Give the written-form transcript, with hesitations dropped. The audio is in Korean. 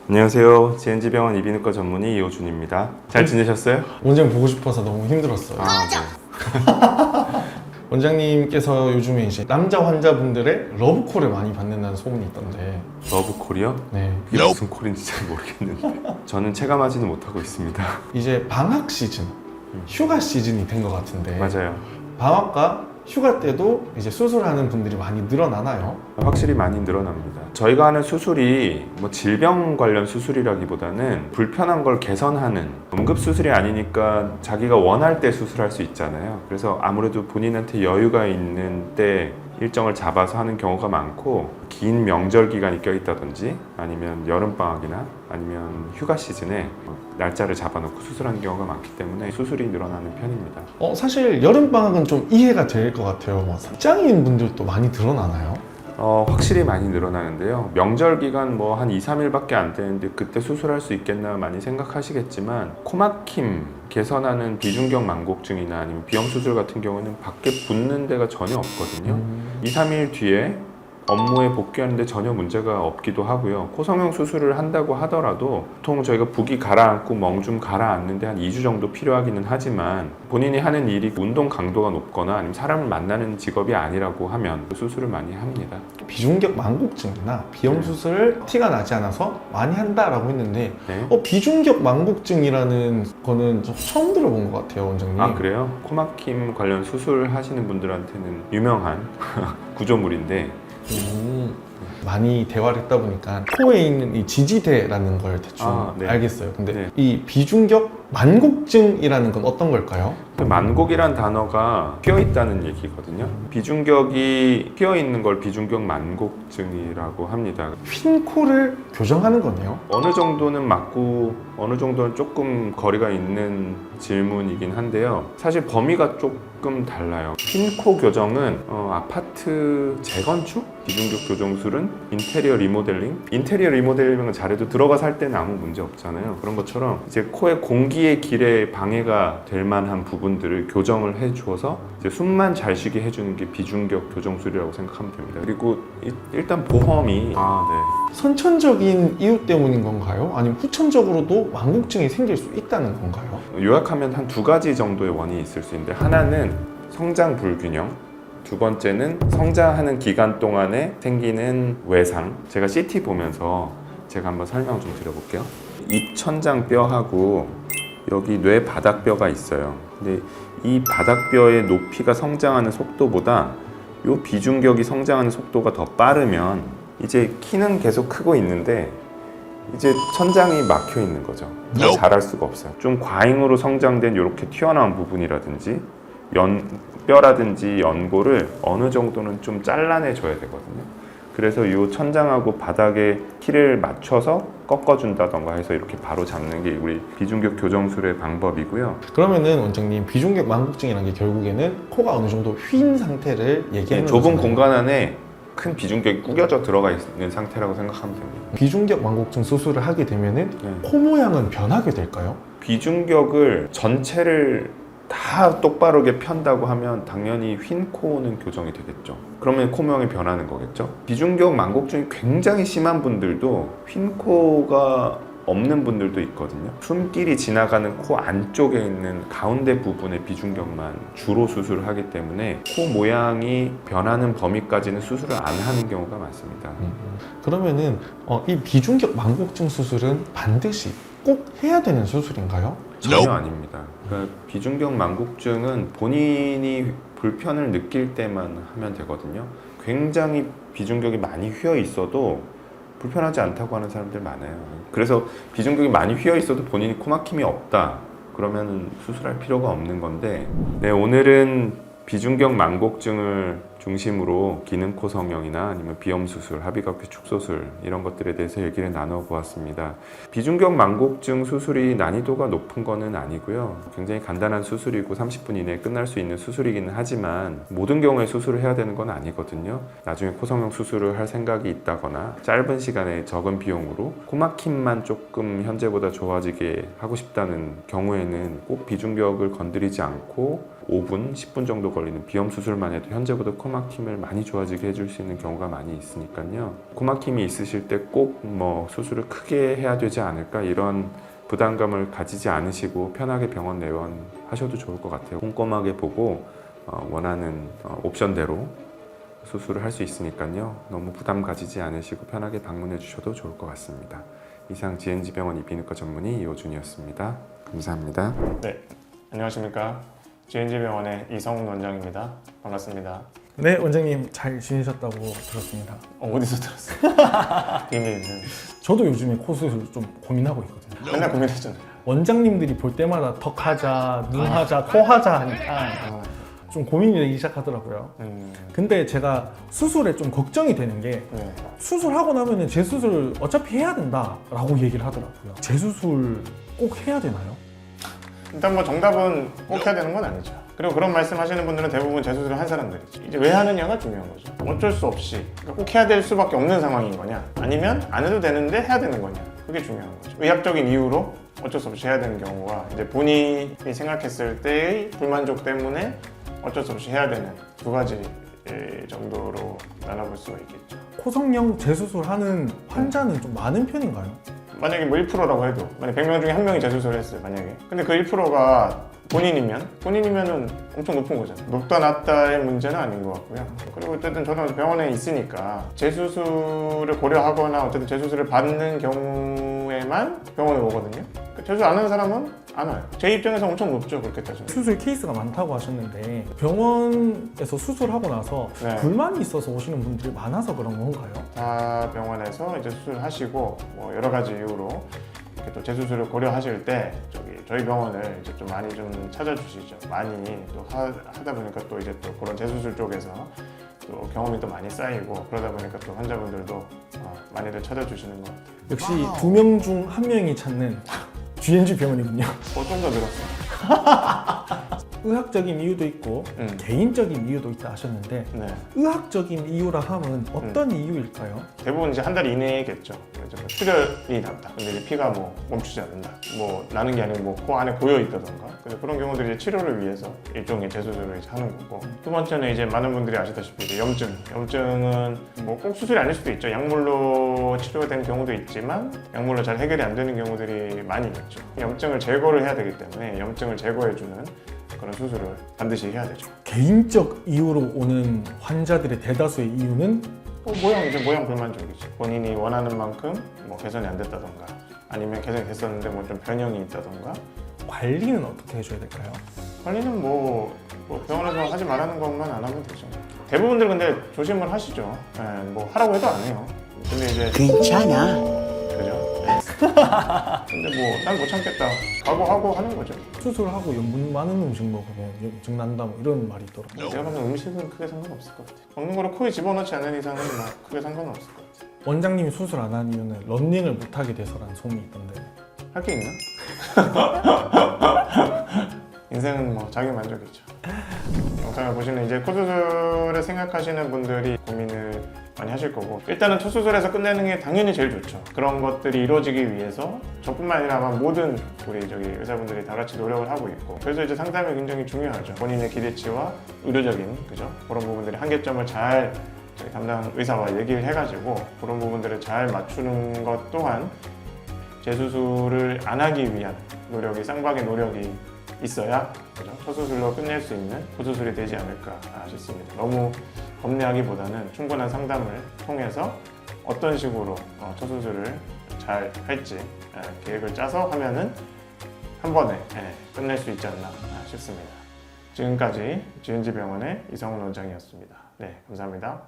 안녕하세요. GNG병원 이비인후과 전문의 이호준입니다. 잘 지내셨어요? 원장님 보고 싶어서 너무 힘들었어요. 네. 원장님께서 요즘에 이제 남자 환자분들의 러브콜을 많이 받는다는 소문이 있던데. 러브콜이요? 네. 이게 무슨 콜인지 잘 모르겠는데 저는 체감하지는 못하고 있습니다. 이제 방학 시즌, 휴가 시즌이 된 것 같은데. 맞아요. 방학과 휴가 때도 이제 수술하는 분들이 많이 늘어나나요? 확실히 많이 늘어납니다. 저희가 하는 수술이 뭐 질병 관련 수술이라기보다는 불편한 걸 개선하는 응급수술이 아니니까 자기가 원할 때 수술할 수 있잖아요. 그래서 아무래도 본인한테 여유가 있는 때 일정을 잡아서 하는 경우가 많고, 긴 명절 기간이 껴있다든지 아니면 여름방학이나 아니면 휴가 시즌에 날짜를 잡아놓고 수술하는 경우가 많기 때문에 수술이 늘어나는 편입니다. 사실 여름방학은 좀 이해가 될 것 같아요. 뭐 직장인 분들도 많이 늘어나나요? 확실히 많이 늘어나는데요. 명절 기간 뭐 한 2, 3일밖에 안 되는데 그때 수술할 수 있겠나 많이 생각하시겠지만, 코막힘 개선하는 비중격 만곡증이나 아니면 비염 수술 같은 경우는 밖에 붓는 데가 전혀 없거든요. 2, 3일 뒤에 업무에 복귀하는데 전혀 문제가 없기도 하고요. 코성형 수술을 한다고 하더라도 보통 저희가 붓이 가라앉고 멍 좀 가라앉는데 한 2주 정도 필요하기는 하지만, 본인이 하는 일이 운동 강도가 높거나 아니면 사람을 만나는 직업이 아니라고 하면 수술을 많이 합니다. 비중격 만곡증이나 비염 수술을 티가 나지 않아서 많이 한다라고 했는데, 네. 비중격 만곡증이라는 거는 좀 처음 들어본 것 같아요, 원장님. 아, 그래요? 코막힘 관련 수술 하시는 분들한테는 유명한 구조물인데, 많이 대화를 했다 보니까 코에 있는 이 지지대라는 걸 대충 네. 알겠어요. 근데 네. 이 비중격 만곡증이라는 건 어떤 걸까요? 만곡이란 단어가 피어있다는 얘기거든요. 비중격이 피어있는 걸 비중격 만곡증이라고 합니다. 휜 코를 교정하는 거네요. 어느 정도는 맞고 어느 정도는 조금 거리가 있는 질문이긴 한데요. 사실 범위가 조금 달라요. 휜 코 교정은 아파트 재건축? 비중격 교정술은 인테리어 리모델링? 인테리어 리모델링은 잘해도 들어가 살 때는 아무 문제 없잖아요. 그런 것처럼 이제 코의 공기의 길에 방해가 될 만한 부분들을 교정을 해주어서 이제 숨만 잘 쉬게 해주는 게 비중격 교정술이라고 생각하면 됩니다. 그리고 일단 보험이 선천적인 이유 때문인 건가요? 아니면 후천적으로도 만곡증이 생길 수 있다는 건가요? 요약하면 한 두 가지 정도의 원인이 있을 수 있는데, 하나는 성장 불균형, 두 번째는 성장하는 기간 동안에 생기는 외상. 제가 CT 보면서 제가 한번 설명 좀 드려볼게요. 입천장 뼈하고 여기 뇌 바닥뼈가 있어요. 근데 이 바닥뼈의 높이가 성장하는 속도보다 이 비중격이 성장하는 속도가 더 빠르면 이제 키는 계속 크고 있는데 이제 천장이 막혀 있는 거죠. 더 자랄 수가 없어요. 좀 과잉으로 성장된 이렇게 튀어나온 부분이라든지 뼈라든지 연골을 어느 정도는 좀 잘라내줘야 되거든요. 그래서 이 천장하고 바닥에 키를 맞춰서 꺾어준다던가 해서 이렇게 바로 잡는 게 우리 비중격 교정술의 방법이고요. 그러면은 원장님, 비중격 만곡증이라는 게 결국에는 코가 어느 정도 휜 상태를 얘기하는 좁은 거잖아요. 공간 안에 큰 비중격이 구겨져 들어가 있는 상태라고 생각하면 됩니다. 비중격 만곡증 수술을 하게 되면은 코 모양은 변하게 될까요? 비중격을 전체를 다 똑바르게 편다고 하면 당연히 휜 코는 교정이 되겠죠. 그러면 코 모양이 변하는 거겠죠. 비중격 만곡증이 굉장히 심한 분들도 휜 코가 없는 분들도 있거든요. 숨길이 지나가는 코 안쪽에 있는 가운데 부분의 비중격만 주로 수술을 하기 때문에 코 모양이 변하는 범위까지는 수술을 안 하는 경우가 많습니다. 그러면은 이 비중격 만곡증 수술은 반드시 꼭 해야 되는 수술인가요? 전혀 아닙니다. 그러니까 비중격 만곡증은 본인이 불편을 느낄 때만 하면 되거든요. 굉장히 비중격이 많이 휘어 있어도 불편하지 않다고 하는 사람들 많아요. 그래서 비중격이 많이 휘어 있어도 본인이 코막힘이 없다 그러면 수술할 필요가 없는 건데, 오늘은 비중격 만곡증을 중심으로 기능코 성형이나 아니면 비염 수술, 합의각표 축소술 이런 것들에 대해서 얘기를 나눠보았습니다. 비중격 만곡증 수술이 난이도가 높은 거는 아니고요. 굉장히 간단한 수술이고 30분 이내에 끝날 수 있는 수술이기는 하지만 모든 경우에 수술을 해야 되는 건 아니거든요. 나중에 코성형 수술을 할 생각이 있다거나 짧은 시간에 적은 비용으로 코막힘만 조금 현재보다 좋아지게 하고 싶다는 경우에는 꼭 비중격을 건드리지 않고 5분, 10분 정도 걸리는 비염 수술만 해도 현재보다 코막힘 코막힘을 많이 좋아지게 해줄 수 있는 경우가 많이 있으니까요. 코막힘이 있으실 때 꼭 뭐 수술을 크게 해야 되지 않을까 이런 부담감을 가지지 않으시고 편하게 병원 내원하셔도 좋을 것 같아요. 꼼꼼하게 보고 원하는 옵션대로 수술을 할 수 있으니까요. 너무 부담 가지지 않으시고 편하게 방문해 주셔도 좋을 것 같습니다. 이상 GNG병원 이비인후과 전문의 이호준이었습니다. 감사합니다. 네, 안녕하십니까. GNG병원의 이성훈 원장입니다. 반갑습니다. 네, 원장님 잘 지내셨다고 들었습니다. 어디서 들었어요? 비밀은 저도 요즘에 코 수술 좀 고민하고 있거든요. 맨날 고민했잖아요. 원장님들이 볼 때마다 턱 하자, 눈 하자, 코 하자 하니까 좀 고민이 되기 시작하더라고요. 근데 제가 수술에 좀 걱정이 되는 게 네. 수술하고 나면은 재수술 어차피 해야 된다라고 얘기를 하더라고요. 재수술 꼭 해야 되나요? 일단 뭐 정답은 꼭 해야 되는 건 아니죠. 그리고 그런 말씀하시는 분들은 대부분 재수술을 한 사람들이죠. 이제 왜 하느냐가 중요한 거죠. 어쩔 수 없이 그러니까 꼭 해야 될 수밖에 없는 상황인 거냐, 아니면 안 해도 되는데 해야 되는 거냐, 그게 중요한 거죠. 의학적인 이유로 어쩔 수 없이 해야 되는 경우와 이제 본인이 생각했을 때의 불만족 때문에 어쩔 수 없이 해야 되는 두 가지 정도로 나눠볼 수가 있겠죠. 코성형 재수술하는 환자는 좀 많은 편인가요? 만약에 뭐 1%라고 해도 만약 100명 중에 1명이 재수술을 했어요 만약에. 근데 그 1%가 본인이면은 엄청 높은 거잖아요. 높다 낮다의 문제는 아닌 것 같고요. 그리고 어쨌든 저는 병원에 있으니까 재수술을 고려하거나 어쨌든 재수술을 받는 경우에만 병원에 오거든요. 재수술 안 하는 사람은 안 와요. 제 입장에서 엄청 높죠, 그렇게 따지면. 수술 케이스가 많다고 하셨는데 병원에서 수술하고 나서 네. 불만이 있어서 오시는 분들이 많아서 그런 건가요? 다 병원에서 이제 수술하시고 뭐 여러 가지 이유로 이렇게 또 재수술을 고려하실 때 저희 병원을 이제 좀 많이 좀 찾아주시죠. 많이 또 하다 보니까 또 이제 또 그런 재수술 쪽에서 또 경험이 또 많이 쌓이고 그러다 보니까 또 환자분들도 많이들 찾아주시는 것 같아요. 역시 2명 중 1명이 찾는 GNG 병원이군요. 좀 더 늘었어요. 의학적인 이유도 있고 개인적인 이유도 있다 하셨는데 네. 의학적인 이유라 함은 어떤 이유일까요? 대부분 이제 한 달 이내겠죠. 이제 뭐 출혈이 났다. 근데 이제 피가 뭐 멈추지 않는다. 뭐 나는 게 아니고 뭐 코 안에 고여 있다던가. 근데 그런 경우들이 이제 치료를 위해서 일종의 재수술을 이제 하는 거고. 두 번째는 이제 많은 분들이 아시다시피 이제 염증. 염증은 뭐 꼭 수술이 아닐 수도 있죠. 약물로 치료가 되는 경우도 있지만 약물로 잘 해결이 안 되는 경우들이 많이 있죠. 염증을 제거를 해야 되기 때문에 염증을 제거해주는 그런 수술을 반드시 해야 되죠. 개인적 이유로 오는 환자들의 대다수의 이유는 모양 불만족이죠. 본인이 원하는 만큼 뭐 개선이 안 됐다던가 아니면 개선이 됐었는데 뭐 좀 변형이 있다던가. 관리는 어떻게 해줘야 될까요? 관리는 뭐 병원에서 하지 말라는 것만 안 하면 되죠. 대부분들 근데 조심을 하시죠. 뭐 하라고 해도 안 해요. 근데 이제 괜찮아. 그죠? 근데 뭐 난 못 참겠다 각오하고 하는 거죠. 수술하고 염분 많은 음식 먹으면 염증 난다 뭐 이런 말이 있더라고요. 제가 보면 음식은 크게 상관없을 것 같아요. 먹는 거를 코에 집어넣지 않는 이상은 뭐 크게 상관없을 것 같아요. 원장님이 수술 안 한 이유는 런닝을 못하게 돼서라는 소문이 있던데 할 게 있나? 인생은 뭐 자기 만족이죠. 영상을 보시는 이제 코수술을 생각하시는 분들이 고민을 많이 하실 거고, 일단은 초수술에서 끝내는 게 당연히 제일 좋죠. 그런 것들이 이루어지기 위해서 저뿐만 아니라 아마 모든 우리 의사분들이 다 같이 노력을 하고 있고, 그래서 이제 상담이 굉장히 중요하죠. 본인의 기대치와 의료적인 그죠? 그런 부분들의 한계점을 잘 저희 담당 의사와 얘기를 해가지고 그런 부분들을 잘 맞추는 것 또한 재수술을 안 하기 위한 노력이, 쌍방의 노력이 있어야 그죠? 초수술로 끝낼 수 있는 고수술이 되지 않을까 싶습니다. 너무 겁내하기보다는 충분한 상담을 통해서 어떤 식으로 초수술을 잘 할지 계획을 짜서 하면은 한 번에 끝낼 수 있지 않나 싶습니다. 지금까지 GNG병원의 이성훈 원장이었습니다. 네, 감사합니다.